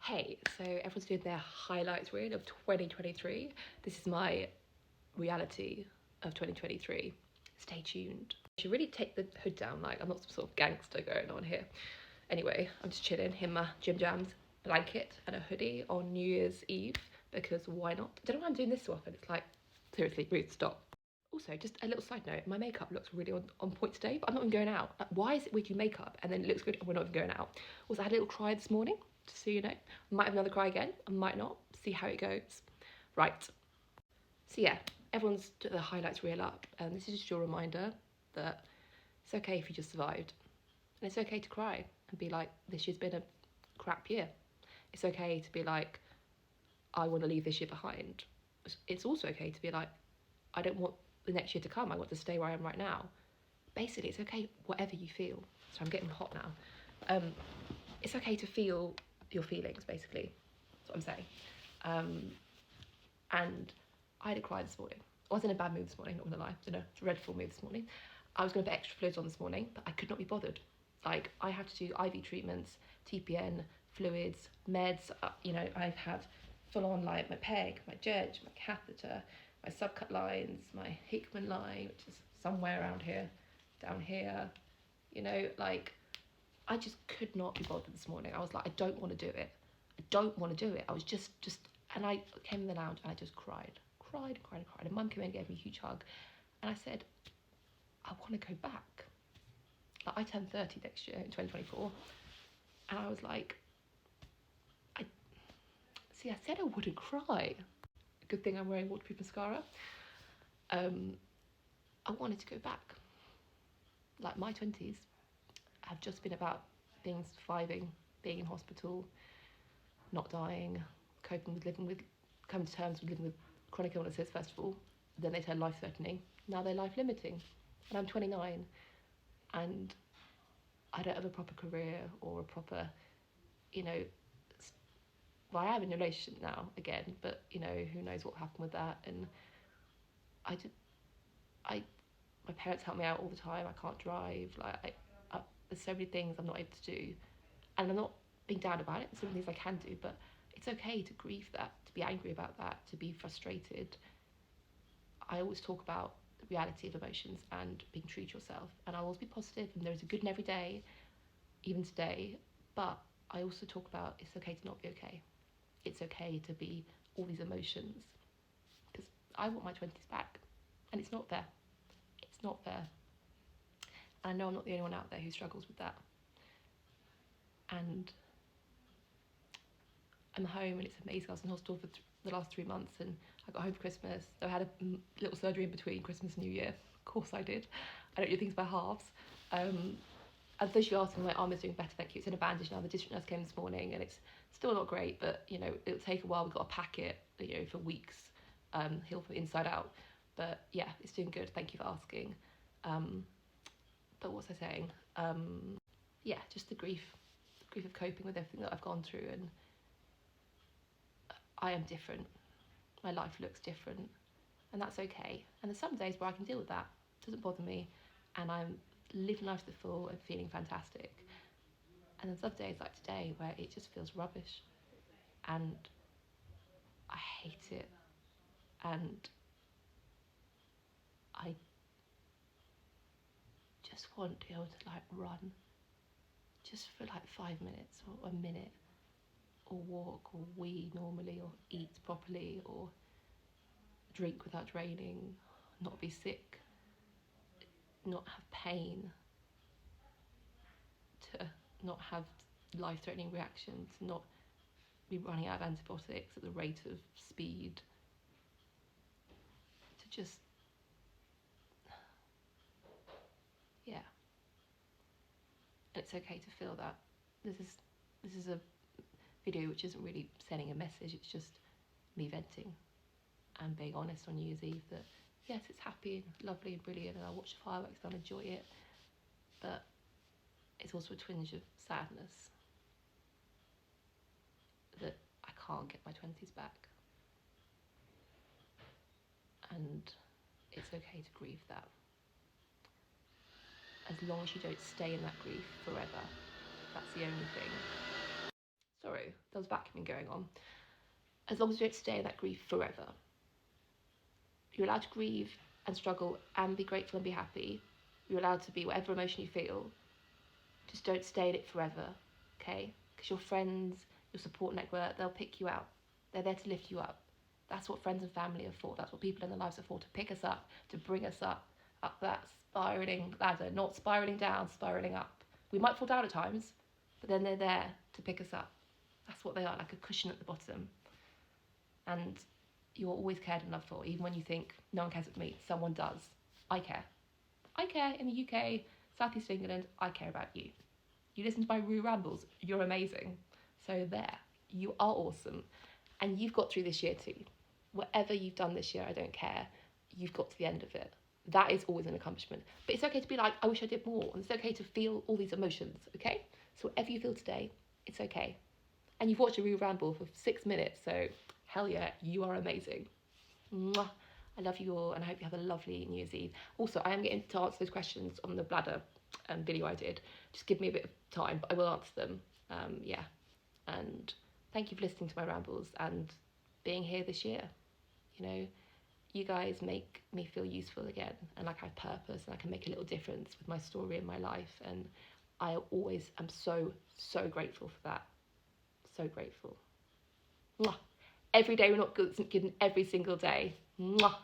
Hey, so everyone's doing their highlights reel of 2023. This is my reality of 2023. Stay tuned. I should really take the hood down, like I'm not some sort of gangster going on here. Anyway, I'm just chilling in my Jim Jams blanket and a hoodie on New Year's Eve because why not? I don't know why I'm doing this so often. It's like, seriously, Ruth, stop. Also, just a little side note, my makeup looks really on point today, but I'm not even going out. Like, why is it we do makeup and then it looks good and we're not even going out? Also, I had a little cry this morning, just so you know. I might have another cry again, I might not. See how it goes. Right. So yeah, everyone's took the highlights reel up, and this is just your reminder that it's okay if you just survived. And it's okay to cry and be like, this year's been a crap year. It's okay to be like, I want to leave this year behind. It's also okay to be like, I don't want the next year to come. I want to stay where I am right now. Basically, it's okay, whatever you feel. So I'm getting hot now. It's okay to feel your feelings, basically. That's what I'm saying. And I had a cry this morning. I was in a bad mood this morning, not gonna lie. I was in a dreadful mood this morning. I was gonna put extra fluids on this morning, but I could not be bothered. Like, I have to do IV treatments, TPN, fluids, meds. I have full on like my peg, my judge, my catheter, my subcut lines, my Hickman line, which is somewhere around here, down here. Like, I just could not be bothered this morning. I was like, I don't want to do it. I don't want to do it. I was just, and I came in the lounge and I just cried. And Mum came in and gave me a huge hug. And I said, I want to go back. Like, I turn 30 next year in 2024. And I was like, I said I wouldn't cry. Good thing I'm wearing waterproof mascara. I wanted to go back. Like, my 20s have just been about being surviving, being in hospital, not dying, coming to terms with living with chronic illnesses first of all. Then they turn life-threatening. Now they're life-limiting. And I'm 29, and I don't have a proper career or a proper, well, I am in a relationship now again, but who knows what happened with that. And my parents help me out all the time. I can't drive. There's so many things I'm not able to do, and I'm not being down about it. There's some things I can do, but it's okay to grieve that, to be angry about that, to be frustrated. I always talk about the reality of emotions and being true to yourself, and I'll always be positive, and there is a good in every day, even today. But I also talk about it's okay to not be okay. It's okay to be all these emotions, because I want my 20s back, and it's not there. It's not there. And I know I'm not the only one out there who struggles with that. And I'm home and it's amazing. I was in hospital for the last 3 months, and I got home for Christmas. So I had a little surgery in between Christmas and New Year. Of course I did. I don't do things by halves. And though she asked me, my arm is doing better, thank you. It's in a bandage now. The district nurse came this morning and it's still not great, but it'll take a while. We've got to pack it, for weeks, heal from inside out. But yeah, it's doing good. Thank you for asking. But what was I saying? Yeah, just the grief of coping with everything that I've gone through, and I am different. My life looks different, and that's okay. And there's some days where I can deal with that. It doesn't bother me, and I'm living life to the full and feeling fantastic. And there's other days like today where it just feels rubbish, and I hate it, and I just want to be able to run, just for 5 minutes or a minute, or walk or wee normally, or eat properly, or drink without draining, not be sick, not have pain, to not have life-threatening reactions, not be running out of antibiotics at the rate of speed, to just, yeah. And it's okay to feel that. This is a video which isn't really sending a message, it's just me venting and being honest on New Year's Eve that yes, it's happy and lovely and brilliant, and I'll watch the fireworks and I'll enjoy it, but it's also a twinge of sadness that I can't get my 20s back. And it's okay to grieve that, as long as you don't stay in that grief forever. That's the only thing. Sorry, There was vacuuming going on. As long as you don't stay in that grief forever. You're allowed to grieve and struggle and be grateful and be happy. You're allowed to be whatever emotion you feel. Just don't stay in it forever, okay? Because your friends, your support network, they'll pick you out. They're there to lift you up. That's what friends and family are for. That's what people in their lives are for, to pick us up, to bring us up that spiraling ladder, not spiraling down, spiraling up. We might fall down at times, but then they're there to pick us up. That's what they are, like a cushion at the bottom. And you're always cared and loved for, even when you think no one cares about me. Someone does. I care. I care in the UK, South East England. I care about you. You listen to my Rue Rambles. You're amazing. So there, you are awesome. And you've got through this year too. Whatever you've done this year, I don't care. You've got to the end of it. That is always an accomplishment. But it's okay to be like, I wish I did more. And it's okay to feel all these emotions, okay? So whatever you feel today, it's okay. And you've watched a Rue Ramble for 6 minutes, so hell yeah, you are amazing. Mwah. I love you all, and I hope you have a lovely New Year's Eve. Also, I am getting to answer those questions on the bladder video I did. Just give me a bit of time, but I will answer them. Yeah. And thank you for listening to my rambles and being here this year. You know, you guys make me feel useful again, and like I have purpose, and I can make a little difference with my story and my life. And I always am so, so grateful for that. So grateful. Mwah. Every day we're not good, every single day. Mwah.